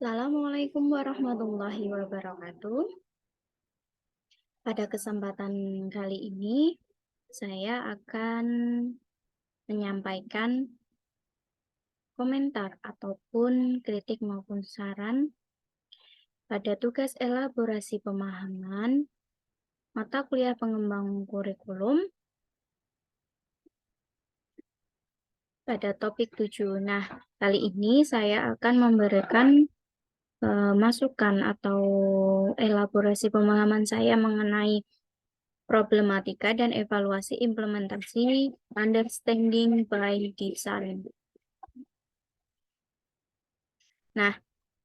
Assalamualaikum warahmatullahi wabarakatuh. Pada kesempatan kali ini, saya akan menyampaikan komentar ataupun kritik maupun saran pada tugas elaborasi pemahaman mata kuliah pengembang kurikulum pada topik 7. Nah, kali ini saya akan memberikan masukan atau elaborasi pemahaman saya mengenai problematika dan evaluasi implementasi understanding by design. Nah,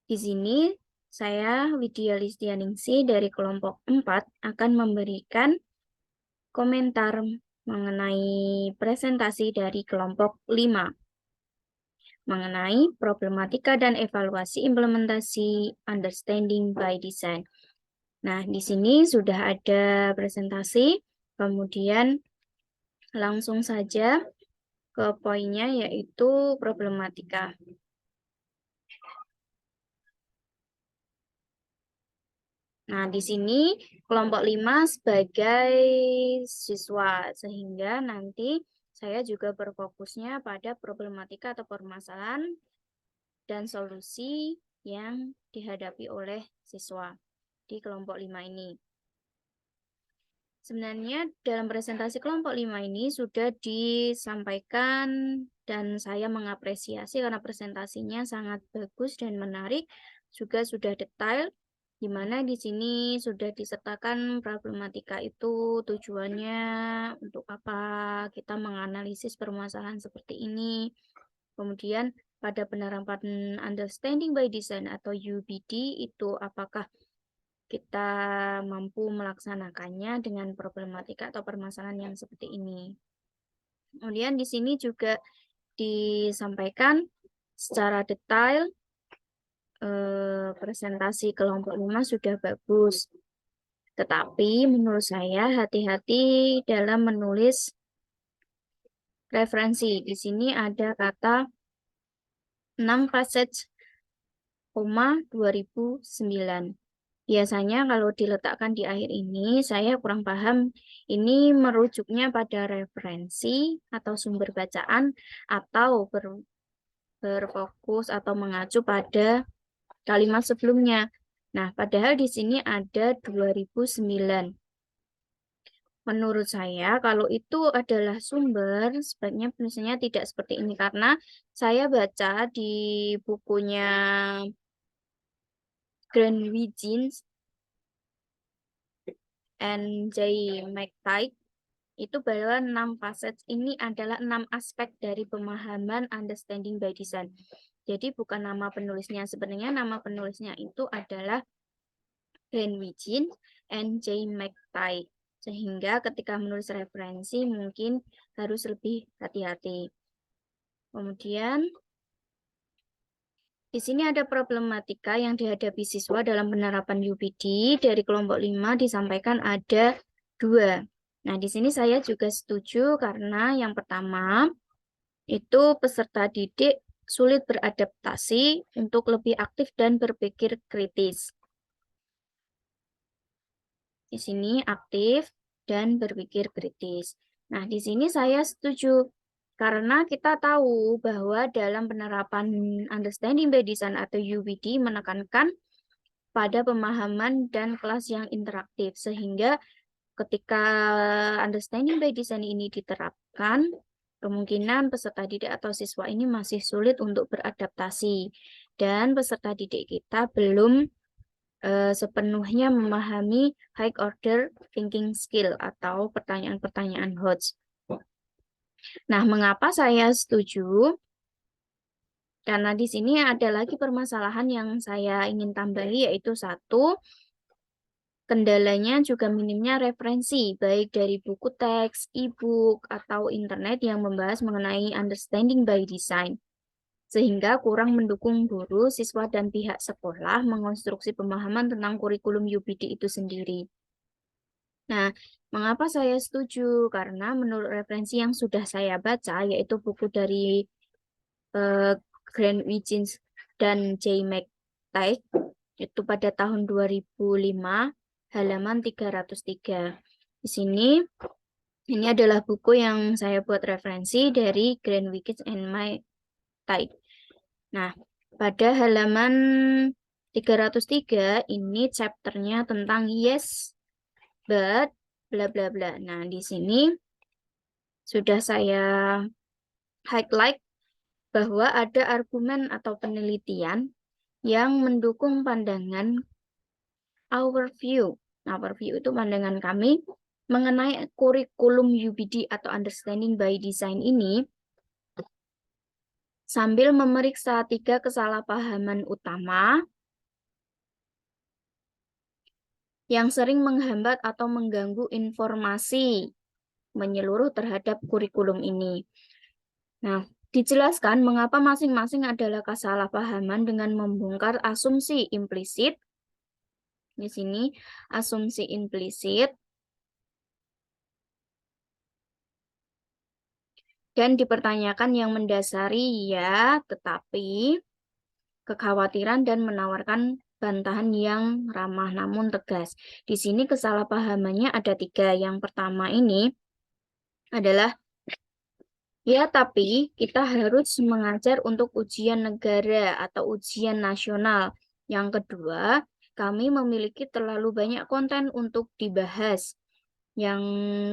di sini saya Widya Listianingsih dari kelompok 4 akan memberikan komentar mengenai presentasi dari kelompok 5 mengenai problematika dan evaluasi implementasi understanding by design. Nah, di sini sudah ada presentasi, kemudian langsung saja ke poinnya yaitu problematika. Nah, di sini kelompok 5 sebagai siswa, sehingga nanti saya juga berfokusnya pada problematika atau permasalahan dan solusi yang dihadapi oleh siswa di kelompok 5 ini. Sebenarnya dalam presentasi kelompok 5 ini sudah disampaikan dan saya mengapresiasi karena presentasinya sangat bagus dan menarik, juga sudah detail, di mana di sini sudah disertakan problematika itu tujuannya untuk apa kita menganalisis permasalahan seperti ini. Kemudian pada penerapan understanding by design atau UBD itu apakah kita mampu melaksanakannya dengan problematika atau permasalahan yang seperti ini. Kemudian di sini juga disampaikan secara detail presentasi kelompok 5 sudah bagus. Tetapi menurut saya hati-hati dalam menulis referensi. Di sini ada kata 6 passage, 2009. Biasanya kalau diletakkan di akhir ini, saya kurang paham ini merujuknya pada referensi atau sumber bacaan atau berfokus atau mengacu pada kalimat sebelumnya. Nah, padahal di sini ada 2009. Menurut saya, kalau itu adalah sumber, sebaiknya penulisannya tidak seperti ini. Karena saya baca di bukunya Greenwich Jeans and J. McTighe, itu bahwa 6 passage ini adalah 6 aspek dari pemahaman understanding by design. Jadi bukan nama penulisnya. Sebenarnya nama penulisnya itu adalah Greenwich and J. McTighe. Sehingga ketika menulis referensi mungkin harus lebih hati-hati. Kemudian di sini ada problematika yang dihadapi siswa dalam penerapan UBD dari kelompok 5 disampaikan ada 2. Nah, di sini saya juga setuju karena yang pertama itu peserta didik sulit beradaptasi untuk lebih aktif dan berpikir kritis. Di sini aktif dan berpikir kritis. Nah, di sini saya setuju karena kita tahu bahwa dalam penerapan understanding by design atau UBD menekankan pada pemahaman dan kelas yang interaktif sehingga ketika understanding by design ini diterapkan, kemungkinan peserta didik atau siswa ini masih sulit untuk beradaptasi dan peserta didik kita belum sepenuhnya memahami high order thinking skill atau pertanyaan-pertanyaan HOTS. Nah, mengapa saya setuju? Karena di sini ada lagi permasalahan yang saya ingin tambahi, yaitu satu, kendalanya juga minimnya referensi, baik dari buku teks, e-book, atau internet yang membahas mengenai understanding by design, sehingga kurang mendukung guru, siswa, dan pihak sekolah mengonstruksi pemahaman tentang kurikulum UBD itu sendiri. Nah, mengapa saya setuju? Karena menurut referensi yang sudah saya baca, yaitu buku dari Grant Wiggins dan J. McTighe itu pada tahun 2005, halaman 303. Di sini ini adalah buku yang saya buat referensi dari Grant Wiggins and McTighe. Nah, pada halaman 303 ini chapternya tentang yes, but, bla bla bla. Nah, di sini sudah saya highlight bahwa ada argumen atau penelitian yang mendukung pandangan our view. Our view itu pandangan kami mengenai kurikulum UBD atau Understanding by Design ini sambil memeriksa 3 kesalahpahaman utama yang sering menghambat atau mengganggu informasi menyeluruh terhadap kurikulum ini. Nah, dijelaskan mengapa masing-masing adalah kesalahpahaman dengan membongkar asumsi implisit. Di sini asumsi implisit dan dipertanyakan yang mendasari ya, tetapi kekhawatiran dan menawarkan bantahan yang ramah namun tegas. Di sini kesalahpahamannya ada 3. Yang pertama ini adalah ya, tapi kita harus mengajar untuk ujian negara atau ujian nasional. Yang kedua, kami memiliki terlalu banyak konten untuk dibahas. Yang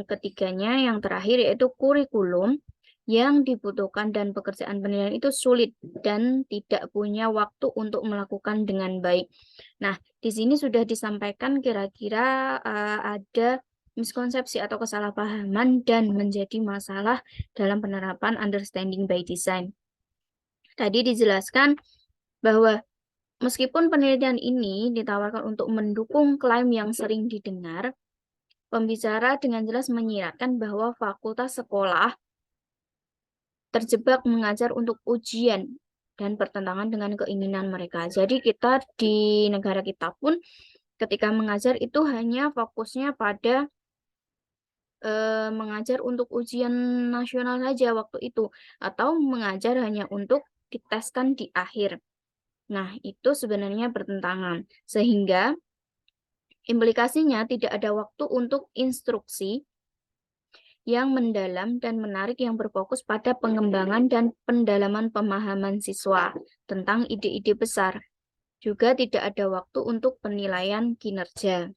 ketiganya, yang terakhir yaitu kurikulum yang dibutuhkan dan pekerjaan penilaian itu sulit dan tidak punya waktu untuk melakukan dengan baik. Nah, di sini sudah disampaikan kira-kira ada miskonsepsi atau kesalahpahaman dan menjadi masalah dalam penerapan understanding by design. Tadi dijelaskan bahwa meskipun penelitian ini ditawarkan untuk mendukung klaim yang sering didengar, pembicara dengan jelas menyiratkan bahwa fakultas sekolah terjebak mengajar untuk ujian dan bertentangan dengan keinginan mereka. Jadi kita di negara kita pun ketika mengajar itu hanya fokusnya pada mengajar untuk ujian nasional saja waktu itu, atau mengajar hanya untuk diteskan di akhir. Nah, itu sebenarnya bertentangan. Sehingga implikasinya tidak ada waktu untuk instruksi yang mendalam dan menarik yang berfokus pada pengembangan dan pendalaman pemahaman siswa tentang ide-ide besar. Juga tidak ada waktu untuk penilaian kinerja.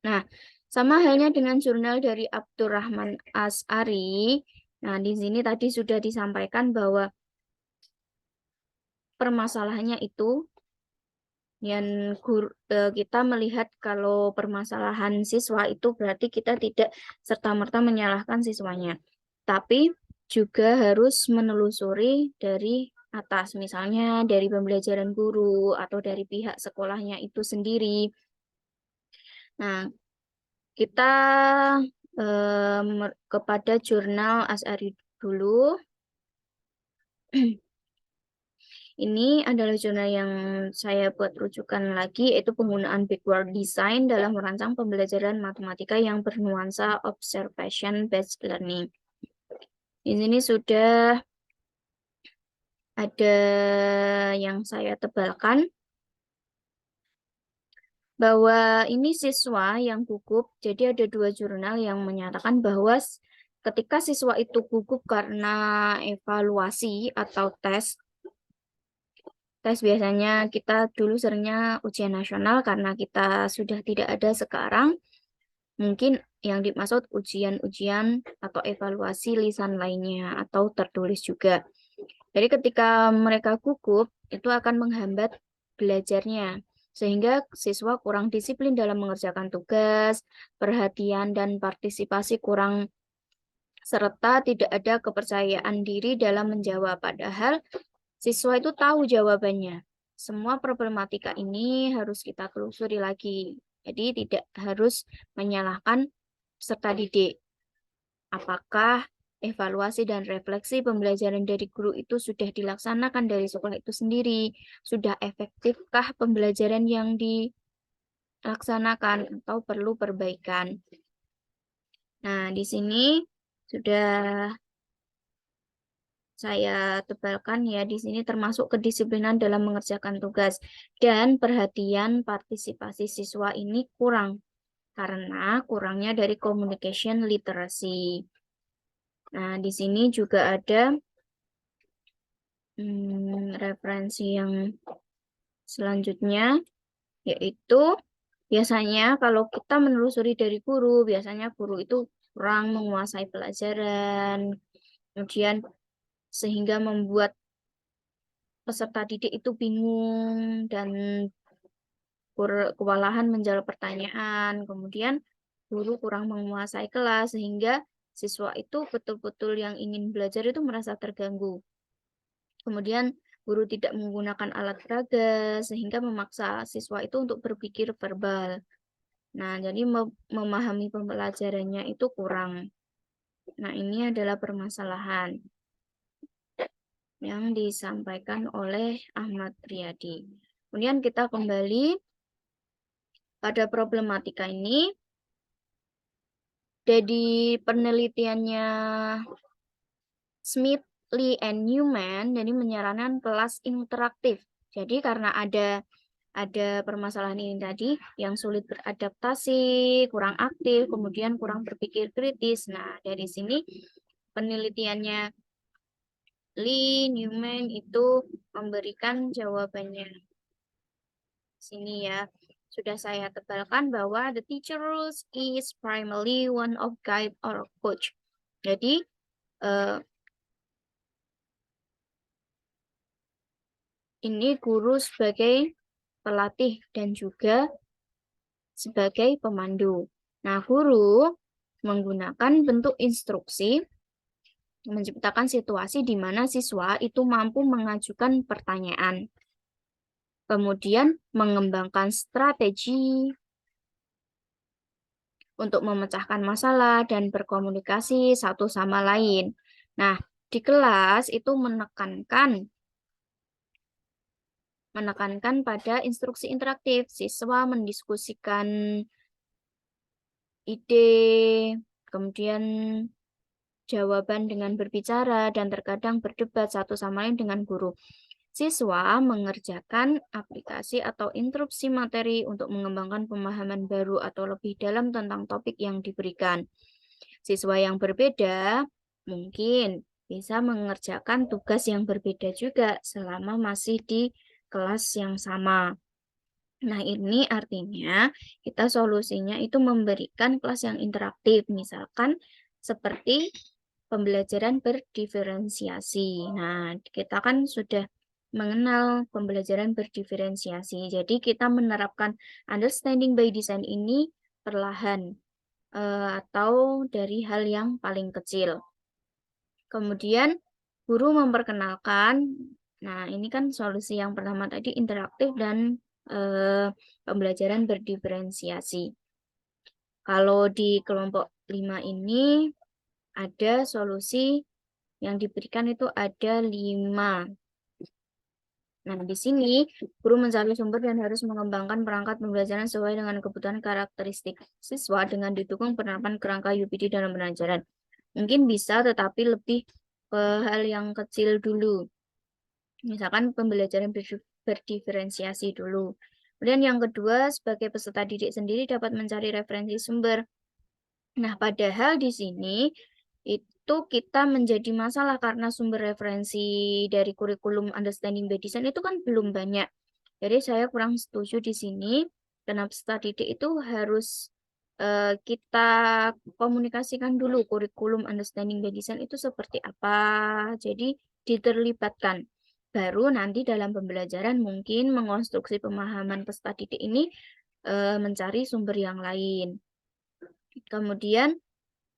Nah, sama halnya dengan jurnal dari Abdurrahman As'ari. Nah, di sini tadi sudah disampaikan bahwa permasalahannya itu yang kita melihat kalau permasalahan siswa itu berarti kita tidak serta-merta menyalahkan siswanya. Tapi juga harus menelusuri dari atas, misalnya dari pembelajaran guru atau dari pihak sekolahnya itu sendiri. Nah, kita kepada jurnal As'ari dulu. Ini adalah jurnal yang saya buat rujukan lagi, yaitu penggunaan backward design dalam merancang pembelajaran matematika yang bernuansa observation-based learning. Di sini sudah ada yang saya tebalkan, bahwa ini siswa yang gugup. Jadi ada 2 jurnal yang menyatakan bahwa ketika siswa itu gugup karena evaluasi atau tes biasanya kita dulu seringnya ujian nasional karena kita sudah tidak ada sekarang. Mungkin yang dimaksud ujian-ujian atau evaluasi lisan lainnya atau tertulis juga. Jadi ketika mereka gugup itu akan menghambat belajarnya. Sehingga siswa kurang disiplin dalam mengerjakan tugas, perhatian dan partisipasi kurang, serta tidak ada kepercayaan diri dalam menjawab. Padahal siswa itu tahu jawabannya. Semua problematika ini harus kita telusuri lagi. Jadi tidak harus menyalahkan peserta didik. Apakah evaluasi dan refleksi pembelajaran dari guru itu sudah dilaksanakan dari sekolah itu sendiri? Sudah efektifkah pembelajaran yang dilaksanakan atau perlu perbaikan? Nah, di sini sudah saya tebalkan ya di sini termasuk kedisiplinan dalam mengerjakan tugas dan perhatian partisipasi siswa ini kurang karena kurangnya dari communication literacy. Nah, di sini juga ada referensi yang selanjutnya, yaitu biasanya kalau kita menelusuri dari guru, biasanya guru itu kurang menguasai pelajaran, kemudian sehingga membuat peserta didik itu bingung dan kewalahan menjawab pertanyaan. Kemudian guru kurang menguasai kelas sehingga siswa itu betul-betul yang ingin belajar itu merasa terganggu. Kemudian guru tidak menggunakan alat peraga sehingga memaksa siswa itu untuk berpikir verbal. Nah, jadi memahami pembelajarannya itu kurang. Nah, ini adalah permasalahan yang disampaikan oleh Ahmad Riyadi. Kemudian kita kembali pada problematika ini. Jadi penelitiannya Smith, Lee, and Newman jadi menyarankan kelas interaktif. Jadi karena ada permasalahan ini tadi yang sulit beradaptasi, kurang aktif, kemudian kurang berpikir kritis. Nah, dari sini penelitiannya Lee, Newman itu memberikan jawabannya. Sini ya, sudah saya tebalkan bahwa the teacher rules is primarily one of guide or coach. Jadi, ini guru sebagai pelatih dan juga sebagai pemandu. Nah, guru menggunakan bentuk instruksi menciptakan situasi di mana siswa itu mampu mengajukan pertanyaan. Kemudian mengembangkan strategi untuk memecahkan masalah dan berkomunikasi satu sama lain. Nah, di kelas itu menekankan pada instruksi interaktif. Siswa mendiskusikan ide, kemudian jawaban dengan berbicara, dan terkadang berdebat satu sama lain dengan guru. Siswa mengerjakan aplikasi atau interupsi materi untuk mengembangkan pemahaman baru atau lebih dalam tentang topik yang diberikan. Siswa yang berbeda mungkin bisa mengerjakan tugas yang berbeda juga selama masih di kelas yang sama. Nah, ini artinya kita solusinya itu memberikan kelas yang interaktif, misalkan seperti pembelajaran berdiferensiasi. Nah, kita kan sudah mengenal pembelajaran berdiferensiasi. Jadi, kita menerapkan understanding by design ini perlahan atau dari hal yang paling kecil. Kemudian guru memperkenalkan, nah ini kan solusi yang pertama tadi interaktif dan pembelajaran berdiferensiasi. Kalau di kelompok 5 ini ada solusi yang diberikan itu ada 5. Nah, di sini guru mencari sumber dan harus mengembangkan perangkat pembelajaran sesuai dengan kebutuhan karakteristik siswa dengan didukung penerapan kerangka UPD dalam pembelajaran. Mungkin bisa, tetapi lebih ke hal yang kecil dulu. Misalkan pembelajaran berdiferensiasi dulu. Kemudian yang kedua, sebagai peserta didik sendiri dapat mencari referensi sumber. Nah, padahal di sini itu kita menjadi masalah karena sumber referensi dari kurikulum Understanding by Design itu kan belum banyak. Jadi saya kurang setuju di sini. Karena peserta didik itu harus kita komunikasikan dulu kurikulum Understanding by Design itu seperti apa. Jadi diterlibatkan. Baru nanti dalam pembelajaran mungkin mengonstruksi pemahaman peserta didik ini mencari sumber yang lain. Kemudian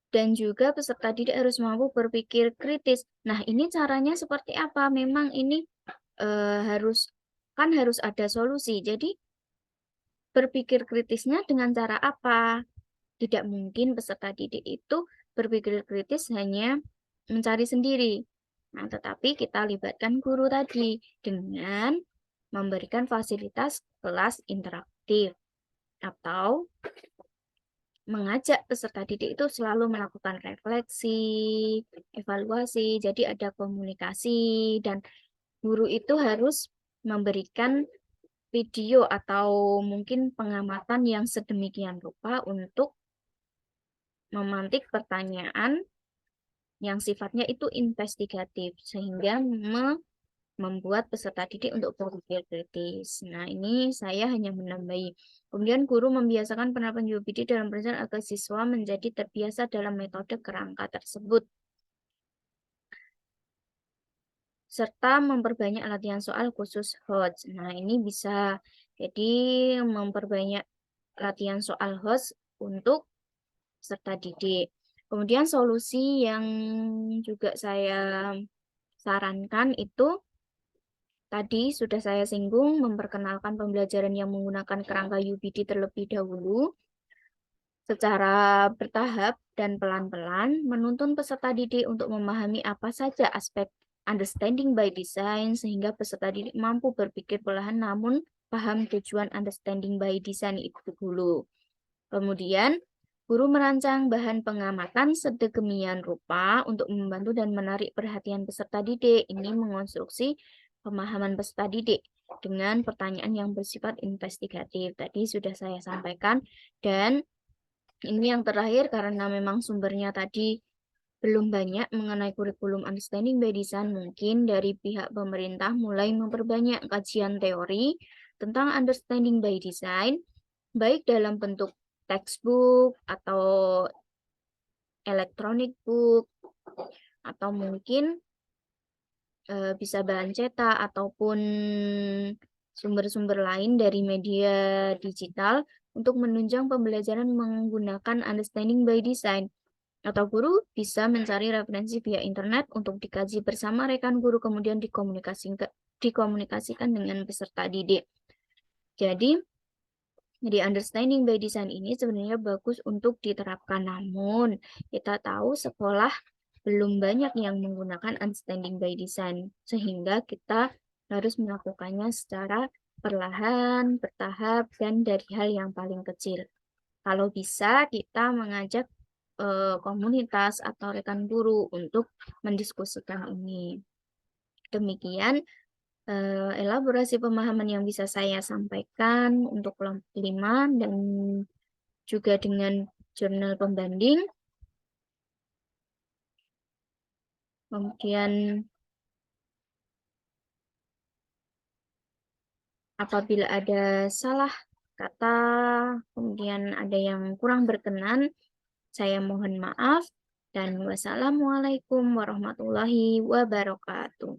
dan juga peserta didik harus mampu berpikir kritis. Nah, ini caranya seperti apa? Memang ini harus ada solusi. Jadi berpikir kritisnya dengan cara apa? Tidak mungkin peserta didik itu berpikir kritis hanya mencari sendiri. Nah, tetapi kita libatkan guru tadi dengan memberikan fasilitas kelas interaktif atau mengajak peserta didik itu selalu melakukan refleksi, evaluasi, jadi ada komunikasi, dan guru itu harus memberikan video atau mungkin pengamatan yang sedemikian rupa untuk memantik pertanyaan yang sifatnya itu investigatif, sehingga membuat peserta didik untuk berpikir kritis. Nah, ini saya hanya menambahi. Kemudian guru membiasakan penerapan UPD dalam pelajaran agar siswa menjadi terbiasa dalam metode kerangka tersebut, serta memperbanyak latihan soal khusus HOTS. Nah, ini bisa jadi memperbanyak latihan soal HOTS untuk peserta didik. Kemudian solusi yang juga saya sarankan itu tadi sudah saya singgung, memperkenalkan pembelajaran yang menggunakan kerangka UPD terlebih dahulu secara bertahap dan pelan-pelan, menuntun peserta didik untuk memahami apa saja aspek understanding by design sehingga peserta didik mampu berpikir perlahan namun paham tujuan understanding by design itu dulu. Kemudian, guru merancang bahan pengamatan sedemikian rupa untuk membantu dan menarik perhatian peserta didik. Ini mengonstruksi pemahaman peserta didik dengan pertanyaan yang bersifat investigatif. Tadi sudah saya sampaikan, dan ini yang terakhir karena memang sumbernya tadi belum banyak mengenai kurikulum understanding by design, mungkin dari pihak pemerintah mulai memperbanyak kajian teori tentang understanding by design, baik dalam bentuk textbook atau electronic book, atau mungkin bisa bahan cetak ataupun sumber-sumber lain dari media digital untuk menunjang pembelajaran menggunakan understanding by design. Atau guru bisa mencari referensi via internet untuk dikaji bersama rekan guru, kemudian dikomunikasikan dengan peserta didik. Jadi, di understanding by design ini sebenarnya bagus untuk diterapkan, namun kita tahu sekolah belum banyak yang menggunakan understanding by design, sehingga kita harus melakukannya secara perlahan, bertahap, dan dari hal yang paling kecil. Kalau bisa, kita mengajak komunitas atau rekan guru untuk mendiskusikan ini. Demikian elaborasi pemahaman yang bisa saya sampaikan untuk kelompok 5 dan juga dengan jurnal pembanding. Kemudian apabila ada salah kata, kemudian ada yang kurang berkenan, saya mohon maaf, dan wassalamualaikum warahmatullahi wabarakatuh.